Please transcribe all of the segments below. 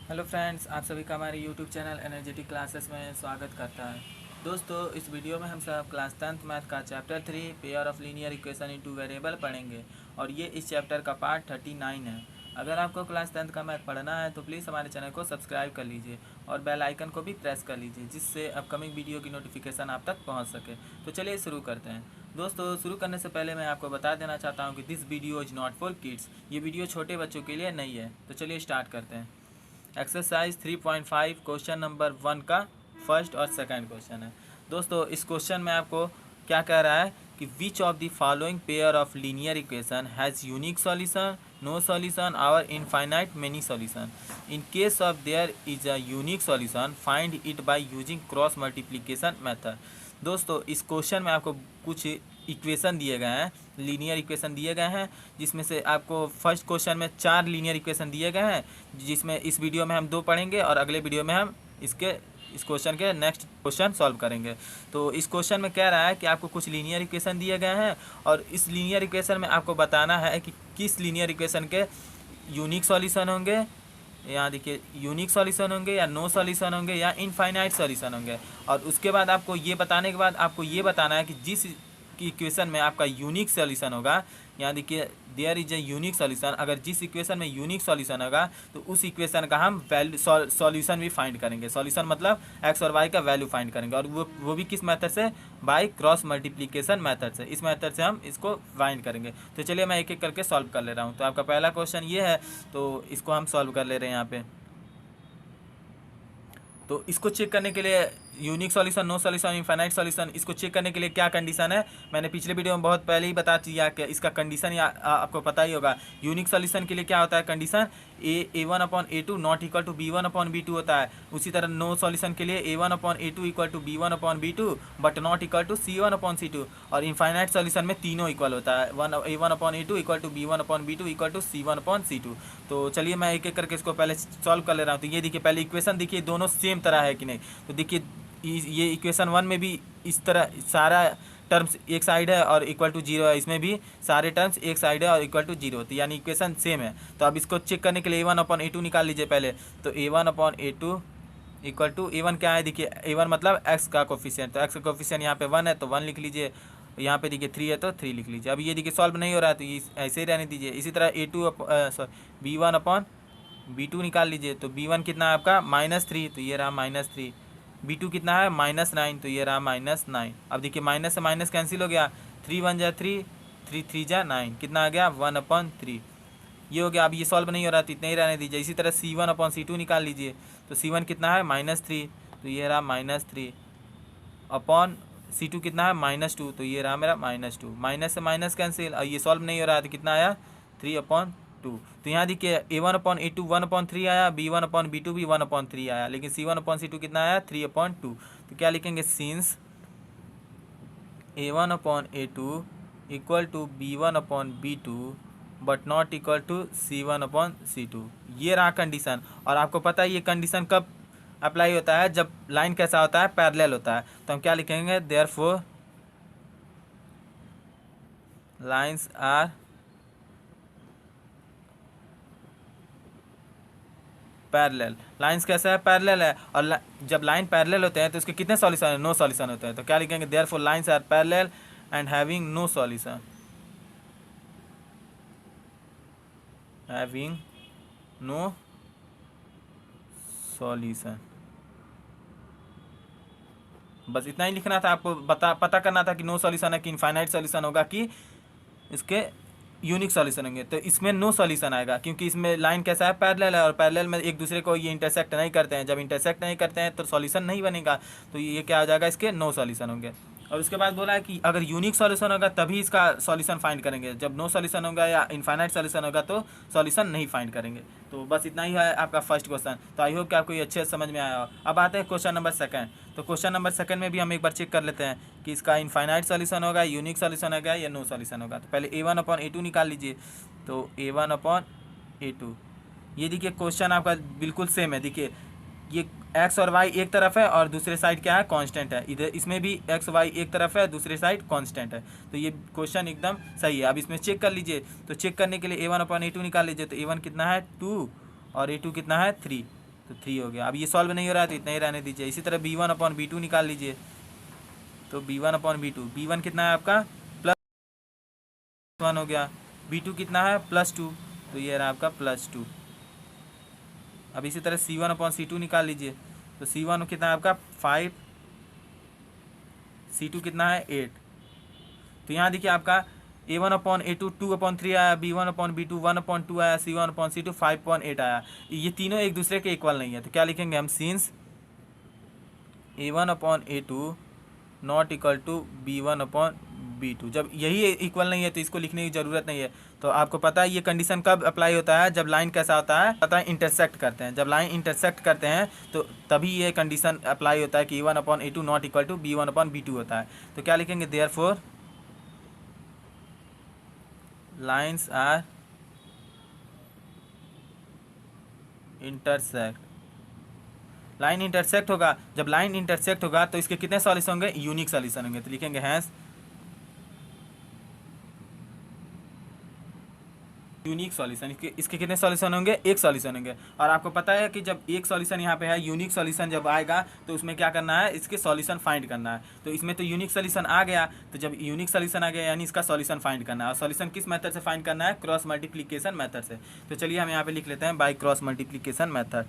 Hello friends, आप सभी का हमारे यूट्यूब चैनल एनर्जेटिक क्लासेस में स्वागत करता है। दोस्तों, इस वीडियो में हम सब क्लास 10th मैथ का chapter 3 pair of linear equation into variable पढ़ेंगे और ये इस चैप्टर का पार्ट 39 है। अगर आपको क्लास 10th का मैथ पढ़ना है तो प्लीज़ हमारे चैनल को सब्सक्राइब कर लीजिए और बेल आइकन को भी प्रेस कर लीजिए, जिससे अपकमिंग वीडियो की नोटिफिकेशन आप तक पहुँच सके। तो चलिए शुरू करते हैं। दोस्तों, शुरू करने से पहले मैं आपको बता देना चाहता हूँ कि this video is not for kids. ये वीडियो छोटे बच्चों के लिए नहीं है। तो चलिए स्टार्ट करते हैं। एक्सरसाइज 3.5 क्वेश्चन नंबर 1 का फर्स्ट और सेकंड क्वेश्चन है। दोस्तों, इस क्वेश्चन में आपको क्या कह रहा है कि which of the following pair of linear equation has unique solution, no solution और infinite many solution. In case of there is a unique solution find it by using cross multiplication method. दोस्तों, इस question में आपको कुछ equation दिए गए हैं, linear equation दिए गए हैं, जिसमें से आपको फर्स्ट क्वेश्चन में 4 लीनियर इक्वेशन दिए गए हैं, जिसमें इस वीडियो में हम 2 पढ़ेंगे और अगले वीडियो में हम इस क्वेश्चन के नेक्स्ट क्वेश्चन सॉल्व करेंगे। तो इस क्वेश्चन में कह रहा है कि आपको कुछ लीनियर इक्वेशन दिए गए हैं और इस लीनियर इक्वेशन में आपको बताना है कि किस लीनियर इक्वेशन के यूनिक सॉल्यूशन होंगे, यहाँ देखिए यूनिक सॉल्यूशन होंगे या नो सॉल्यूशन होंगे या इनफाइनाइट सॉल्यूशन होंगे। और उसके बाद आपको ये बताने के बाद आपको ये बताना है कि जिस की इक्वेशन में आपका यूनिक सॉल्यूशन होगा, यहाँ देखिए there is a unique solution, अगर जिस इक्वेशन में यूनिक सॉल्यूशन होगा तो उस इक्वेशन का हम वैल्यू सॉल्यूशन भी फाइंड करेंगे। सॉल्यूशन मतलब एक्स और वाई का वैल्यू फाइंड करेंगे, और वो भी किस मेथड से, बाय क्रॉस मल्टीप्लिकेशन मेथड से। इस मेथड से हम इसको फाइंड करेंगे। तो चलिए मैं एक एक करके सॉल्व कर ले रहा हूँ। तो आपका पहला क्वेश्चन ये है, तो इसको हम सॉल्व कर ले रहे हैं यहाँ पे। तो इसको चेक करने के लिए unique solution, no solution, infinite solution, इसको चेक करने के लिए क्या कंडीशन है, मैंने पिछले वीडियो में बहुत पहले ही बता दिया कि इसका कंडीशन या आपको पता ही होगा। यूनिक सॉल्यूशन के लिए क्या होता है condition, A1/A2 not equal to B1/B2 होता है। उसी तरह नो सॉल्यूशन के लिए A1/A2 equal to B1/B2 but not equal to C1/C2। और इनफाइनाइट सॉल्यूशन में तीनों इक्वल होता है, A1/A2 equal to B1/B2 equal to C1/C2। तो चलिए मैं एक एक करके इसको पहले सॉल्व कर ले रहा हूँ। तो ये देखिए पहले इक्वेशन देखिए, दोनों सेम तरह है कि नहीं। तो देखिए ये इक्वेशन 1 में भी इस तरह सारा टर्म्स एक साइड है और इक्वल टू 0 है, इसमें भी सारे टर्म्स एक साइड है और इक्वल टू 0, तो यानी इक्वेशन सेम है। तो अब इसको चेक करने के लिए A1/A2 निकाल लीजिए पहले। तो A1/A2 इक्वल टू A1 क्या है, देखिए A1 मतलब एक्स का कोफिशिएंट, तो एक्स का कोफिशिएंट यहाँ पे 1 है तो 1 लिख लीजिए, यहाँ पे देखिए 3 है तो 3 लिख लीजिए। अब ये देखिए सॉल्व नहीं हो रहा है तो ये ऐसे ही रहने दीजिए। इसी तरह B1/B2 निकाल लीजिए। तो B1 कितना है आपका -3, तो ये रहा -3। B2 कितना है -9, तो ये रहा -9। अब देखिए माइनस से माइनस कैंसिल हो गया, 3 1 जा 3, 3 3 जा 9, कितना आ गया 1/3। ये हो गया। अब ये सॉल्व नहीं हो रहा तो इतना ही रहने दीजिए। इसी तरह C1/C2 निकाल लीजिए। तो C1 कितना है -3, तो ये रहा -3 अपॉन C2 कितना है -2, तो ये रहा मेरा -2। माइनस से माइनस कैंसिल, और ये सॉल्व नहीं हो रहा है तो कितना आया 3/2। तो यहाँ देखिए A1/A2 1/3 आया, B1/B2 भी 1/3 आया, लेकिन C1/C2 कितना आया 3/2। तो क्या लिखेंगे, since A1/A2 equal to B1/B2 but not equal to C1/C2। ये रहा कंडीशन। और आपको पता है ये कंडीशन कब अप्लाई होता है, जब लाइन कैसा होता है, पैरेलल होता है। तो हम क्या लिखेंगे, therefore lines are parallel. Lines कैसा है, पैरेलल है। और जब लाइन पैरेलल होते हैं तो उसके कितने सॉल्यूशन है, नो सॉल्यूशन होते हैं। तो क्या लिखेंगे, therefore lines are parallel and having no solution, having no solution. बस इतना ही लिखना था आपको, पता करना था कि नो सॉल्यूशन है कि इनफाइनाइट सॉल्यूशन होगा कि इसके यूनिक सॉल्यूशन होंगे। तो इसमें नो सॉल्यूशन आएगा क्योंकि इसमें लाइन कैसा है, पैरेलल है, और पैरेलल में एक दूसरे को ये इंटरसेक्ट नहीं करते हैं। जब इंटरसेक्ट नहीं करते हैं तो सॉल्यूशन नहीं बनेगा, तो ये क्या आ जाएगा, इसके नो सॉल्यूशन होंगे। और उसके बाद बोला है कि अगर यूनिक सॉल्यूशन होगा तभी इसका सॉल्यूशन फाइंड करेंगे, जब नो सॉल्यूशन होगा या इनफाइनाइट सॉल्यूशन होगा तो सॉल्यूशन नहीं फाइंड करेंगे। तो बस इतना ही है आपका फर्स्ट क्वेश्चन। तो आई होप कि आपको ये अच्छे से समझ में आया हो। अब आते हैं क्वेश्चन नंबर सेकंड। तो क्वेश्चन नंबर सेकंड में भी हम एक बार चेक कर लेते हैं कि इसका इनफाइनाइट सॉल्यूशन होगा, यूनिक सॉल्यूशन होगा या नो सॉल्यूशन होगा। तो पहले A1/A2 निकाल लीजिए। तो A1/A2, ये देखिए क्वेश्चन आपका बिल्कुल सेम है। देखिए ये एक्स और वाई एक तरफ है और दूसरे साइड क्या है, कांस्टेंट है। इधर इसमें भी एक्स वाई एक तरफ है, दूसरे साइड कांस्टेंट है। तो ये क्वेश्चन एकदम सही है। अब इसमें चेक कर लीजिए। तो चेक करने के लिए A1/A2 निकाल लीजिए। तो A1 कितना है 2 और A2 कितना है 3। तो 3 हो गया। अब ये सॉल्व नहीं हो रहा है तो इतना ही रहने दीजिए। इसी तरह b1/b2 निकाल लीजिए। तो b1/b2, b1 कितना है आपका +1 हो गया, b2 कितना है +2, तो ये रहा आपका +2। अब इसी तरह c1/c2 निकाल लीजिए। तो c1 कितना है आपका 5, c2 कितना है 8। तो यहाँ देखिए आपका a1/a2 2/3 आया, b1/b2 1/2 आया, c1/c2 5/8 आया। ये तीनों एक दूसरे के इक्वल नहीं है, तो क्या लिखेंगे हम, since a1/a2 not equal to b1/b2। जब यही इक्वल नहीं है तो इसको लिखने की ज़रूरत नहीं है। तो आपको पता है ये कंडीशन कब अप्लाई होता है, जब लाइन कैसा होता है, पता है, इंटरसेक्ट करते हैं। जब लाइन इंटरसेक्ट करते हैं तो तभी ये कंडीशन अप्लाई होता है कि a1/a2 not equal to b1/b2 होता है। तो क्या लिखेंगे, therefore lines are intersect. Line intersect होगा, जब लाइन इंटरसेक्ट होगा तो इसके कितने सॉल्यूशन होंगे, यूनिक सॉल्यूशन होंगे। तो लिखेंगे हैंस यूनिक सॉल्यूशन। इसके कितने सॉल्यूशन होंगे, एक सॉल्यूशन होंगे। और आपको पता है कि जब एक सॉल्यूशन यहाँ पे है, यूनिक सॉल्यूशन जब आएगा तो उसमें क्या करना है, इसके सॉल्यूशन फाइंड करना है। तो इसमें तो यूनिक सॉल्यूशन आ गया, तो जब यूनिक सॉल्यूशन आ गया यानी इसका सॉल्यूशन फाइंड करना है। और सॉल्यूशन किस मेथड से फाइंड करना है, क्रॉस मल्टीप्लिकेशन मेथड से। तो चलिए हम यहाँ पे लिख लेते हैं बाय क्रॉस मल्टीप्लिकेशन मेथड।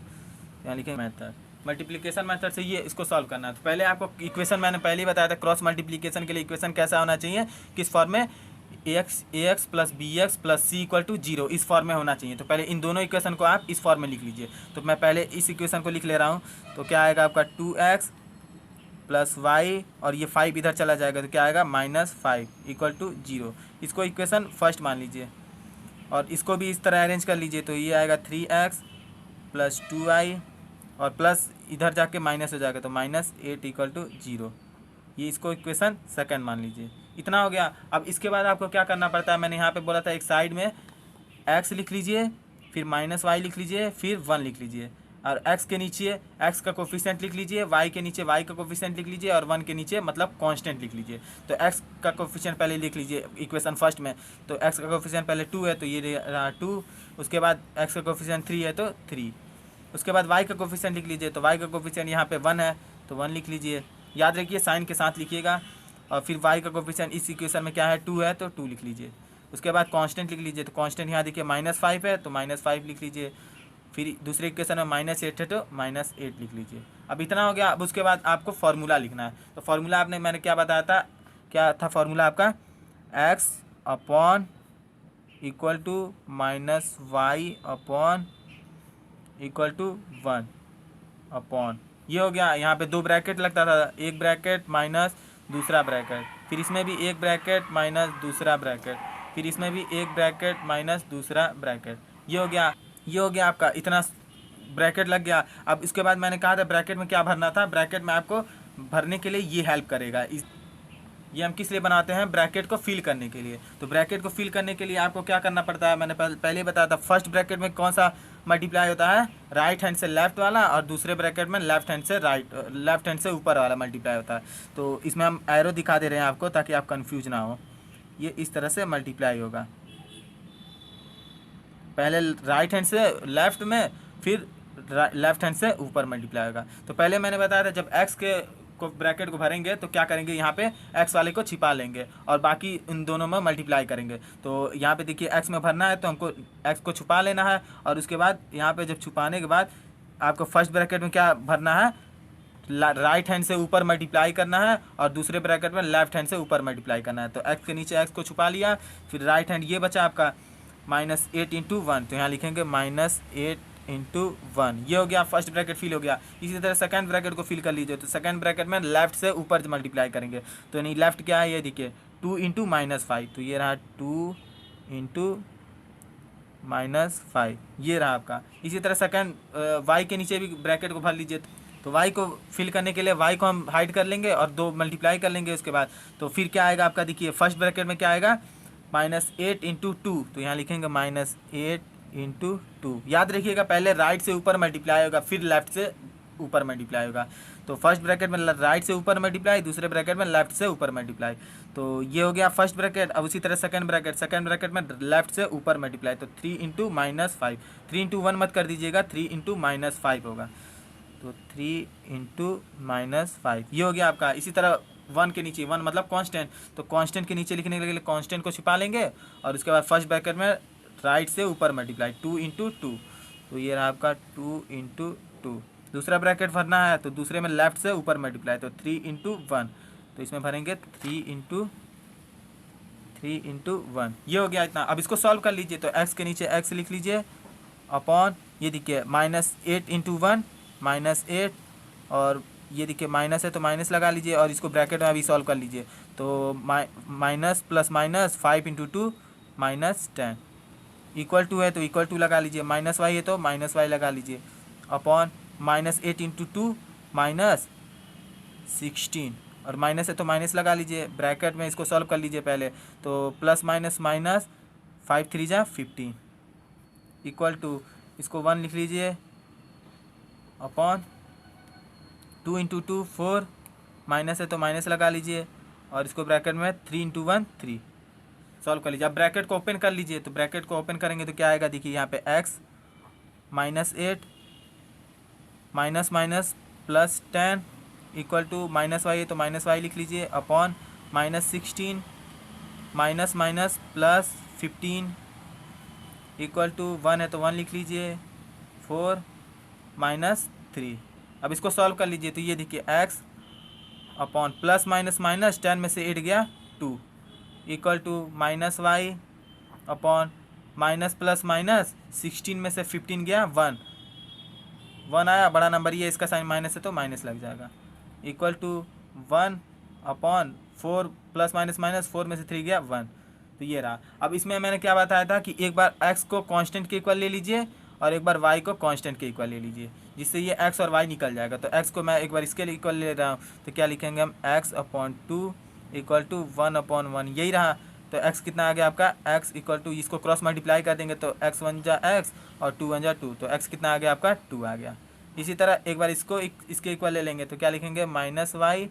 यहाँ लिखेंगे मेथड मल्टीप्लिकेशन मेथड से ये इसको सॉल्व करना है। तो पहले आपको इक्वेशन मैंने पहले ही बताया था, क्रॉस मल्टीप्लिकेशन के लिए इक्वेशन कैसा होना चाहिए, किस फॉर्म में, ax plus bx plus c equal to 0, इस फॉर्म में होना चाहिए। तो पहले इन दोनों इक्वेशन को आप इस फॉर्म में लिख लीजिए। तो मैं पहले इस इक्वेशन को लिख ले रहा हूँ। तो क्या आएगा आपका 2x प्लस y, और ये 5 इधर चला जाएगा तो क्या आएगा -5 इक्वल टू 0। इसको इक्वेशन फर्स्ट मान लीजिए और इसको भी इस तरह अरेंज कर लीजिए। तो ये आएगा 3x प्लस 2y और प्लस इधर जाके माइनस हो जाएगा तो -8 इक्वल टू 0। ये इसको इक्वेशन सेकंड मान लीजिए। इतना हो गया। अब इसके बाद आपको क्या करना पड़ता है, मैंने यहाँ पे बोला था एक साइड में x लिख लीजिए, फिर -y लिख लीजिए, फिर 1 लिख लीजिए, और x के नीचे x का कोफिशिएंट लिख लीजिए, y के नीचे y का कोफिशिएंट लिख लीजिए, और 1 के नीचे मतलब कांस्टेंट लिख लीजिए। तो x का कोफिशिएंट पहले लिख लीजिए इक्वेशन फर्स्ट में। तो x का कोफिशिएंट पहले 2 है तो ये रहा 2, उसके बाद x का कोफिशिएंट 3 है तो 3, उसके बाद y का कोफिशिएंट लिख लीजिए। तो y का कोफिशिएंट यहाँ पे 1 है तो 1 लिख लीजिए, याद रखिए साइन के साथ लिखिएगा। और फिर y का कोफिशिएंट इस इक्वेशन में क्या है 2 है तो 2 लिख लीजिए। उसके बाद कांस्टेंट लिख लीजिए। तो कांस्टेंट यहाँ देखिए -5 है तो -5 लिख लीजिए। फिर दूसरे इक्वेशन में -8 है तो -8 लिख लीजिए। अब इतना हो गया। अब उसके बाद आपको फार्मूला लिखना है। तो फार्मूला मैंने क्या बताया था, क्या था फार्मूला आपका, x upon equal to -y upon equal to 1 upon, ये हो गया। यहाँ पे 2 ब्रैकेट लगता था, एक ब्रैकेट माइनस दूसरा ब्रैकेट, फिर इसमें भी एक ब्रैकेट माइनस दूसरा ब्रैकेट, फिर इसमें भी एक ब्रैकेट माइनस दूसरा ब्रैकेट। ये हो गया आपका, इतना ब्रैकेट लग गया। अब इसके बाद मैंने कहा था ब्रैकेट में क्या भरना था, ब्रैकेट में आपको भरने के लिए ये हेल्प करेगा। ये हम किस लिए बनाते हैं, ब्रैकेट को फिल करने के लिए। तो ब्रैकेट को फिल करने के लिए आपको क्या करना पड़ता है, मैंने पहले बताया था। फर्स्ट ब्रैकेट में कौन सा मल्टीप्लाई होता है, राइट हैंड से लेफ्ट वाला, और दूसरे ब्रैकेट में लेफ्ट हैंड से ऊपर वाला मल्टीप्लाई होता है। तो इसमें हम एरो दिखा दे रहे हैं आपको ताकि आप कंफ्यूज ना हो। ये इस तरह से मल्टीप्लाई होगा, पहले राइट हैंड से लेफ्ट में, फिर लेफ्ट हैंड से ऊपर मल्टीप्लाई होगा। तो पहले मैंने बताया था जब एक्स के को ब्रैकेट को भरेंगे तो क्या करेंगे, यहाँ पे एक्स वाले को छिपा लेंगे और बाकी इन दोनों में मल्टीप्लाई करेंगे। तो यहाँ पे देखिए एक्स में भरना है तो हमको एक्स को छुपा लेना है, और उसके बाद यहाँ पे जब छुपाने के बाद आपको फर्स्ट ब्रैकेट में क्या भरना है, राइट हैंड से ऊपर मल्टीप्लाई करना है, और दूसरे ब्रैकेट में लेफ्ट हैंड से ऊपर मल्टीप्लाई करना है। तो एक्स के नीचे एक्स को छुपा लिया, फिर राइट हैंड ये बचा आपका -8 इंटू 1, तो यहाँ लिखेंगे -8 इंटू 1। ये हो गया, फर्स्ट ब्रैकेट फिल हो गया। इसी तरह सेकंड ब्रैकेट को फिल कर लीजिए। तो सेकंड ब्रैकेट में लेफ्ट से ऊपर मल्टीप्लाई करेंगे, तो नहीं लेफ्ट क्या है, ये देखिए 2 इंटू -5, तो ये रहा 2 इंटू -5, ये रहा आपका। इसी तरह सेकंड वाई के नीचे भी ब्रैकेट को भर लीजिए। तो वाई को फिल करने के लिए वाई को हम हाइड कर लेंगे और 2 मल्टीप्लाई कर लेंगे उसके बाद। तो फिर क्या आएगा आपका, देखिए फर्स्ट ब्रैकेट में क्या आएगा, -8 इंटू 2, तो यहाँ लिखेंगे -8 इंटू 2। याद रखिएगा पहले राइट से ऊपर मल्टीप्लाई होगा, फिर लेफ्ट से ऊपर मल्टीप्लाई होगा। तो फर्स्ट ब्रैकेट में राइट से ऊपर मल्टीप्लाई, दूसरे ब्रैकेट में लेफ्ट से ऊपर मल्टीप्लाई। तो ये हो गया फर्स्ट ब्रैकेट। अब उसी तरह सेकंड ब्रैकेट में लेफ्ट से ऊपर मल्टीप्लाई, तो 3 इंटू -5, 3 इंटू 1 मत कर दीजिएगा, 3 इंटू -5 होगा, तो 3 इंटू -5 ये हो गया आपका। इसी तरह 1 के नीचे, 1 मतलब कांस्टेंट, तो कांस्टेंट के नीचे लिखने के लिए कांस्टेंट को छिपा लेंगे और उसके बाद फर्स्ट ब्रैकेट में राइट से ऊपर मल्टीप्लाई, 2 इंटू 2, तो ये रहा आपका 2 इंटू 2। दूसरा ब्रैकेट भरना है तो दूसरे में लेफ्ट से ऊपर मल्टीप्लाई, तो 3 इंटू 1, तो इसमें भरेंगे 3 इंटू 1। ये हो गया इतना। अब इसको सॉल्व कर लीजिए, तो x के नीचे x लिख लीजिए अपॉन, ये देखिए -8 इंटू 1 -8, और ये देखिए माइनस है तो माइनस लगा लीजिए और इसको ब्रैकेट में अभी सॉल्व कर लीजिए, तो minus plus minus 5 into 2 -10 equal to है तो इक्वल टू लगा लीजिए, -y है तो -y लगा लीजिए अपॉन -8 इंटू 2 -16, और माइनस है तो माइनस लगा लीजिए, ब्रैकेट में इसको सॉल्व कर लीजिए पहले, तो प्लस माइनस माइनस 5 3 जा 15 इक्वल टू, इसको 1 लिख लीजिए अपॉन 2 इंटू 2 4, माइनस है तो माइनस लगा लीजिए और इसको ब्रैकेट में 3 इंटू 1 3 सॉल्व कर लीजिए। अब ब्रैकेट को ओपन कर लीजिए, तो ब्रैकेट को ओपन करेंगे तो क्या आएगा, देखिए यहाँ पे x -8 minus minus plus 10 equal to -y है तो -y लिख लीजिए upon -16 minus minus plus 15 equal to 1 है तो 1 लिख लीजिए 4 -3। अब इसको सॉल्व कर लीजिए, तो ये देखिए x upon plus minus minus 10 में से 8 गया 2 equal to -y upon minus plus minus 16 में से 15 गया 1 आया, बड़ा नंबर ये, इसका साइन माइनस है तो माइनस लग जाएगा equal to 1 upon 4 plus minus minus 4 में से 3 गया 1, तो ये रहा। अब इसमें मैंने क्या बताया था कि एक बार x को कांस्टेंट के इक्वल ले लीजिए और एक बार y को कांस्टेंट के इक्वल ले लीजिए, जिससे ये x और y निकल जाएगा। तो x को मैं एक बार इसके लिए इक्वल ले रहा हूँ, तो क्या लिखेंगे हम, x upon 2 equal to 1 upon 1, यही रहा। तो x कितना आ गया आपका, x इक्वल टू, इसको क्रॉस मल्टीप्लाई कर देंगे तो x 1 जा x और 2 1 जा 2, तो x कितना आ गया आपका 2 आ गया। इसी तरह एक बार इसको इसके इक्वल ले लेंगे, तो क्या लिखेंगे, -y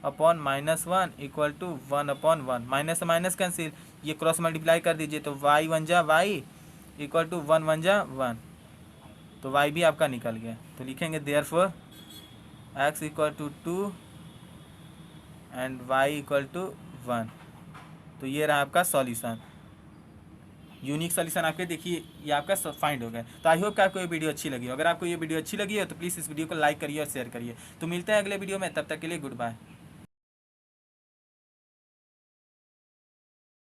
upon -1 equal to 1 upon 1, minus से माइनस कैंसिल, ये क्रॉस मल्टीप्लाई कर दीजिए, तो y 1 जा y इक्वल टू 1 1 जा 1, तो y भी आपका निकल गया। तो लिखेंगे therefore x equal to 2 and y equal to 1। तो ये रहा आपका सॉल्यूशन, यूनिक सॉल्यूशन आपके, देखिए ये आपका फाइंड हो गया। तो आई होप कि आपको ये वीडियो अच्छी लगी हो। अगर आपको ये वीडियो अच्छी लगी हो तो प्लीज़ इस वीडियो को लाइक करिए और शेयर करिए। तो मिलते हैं अगले वीडियो में, तब तक के लिए गुड बाय।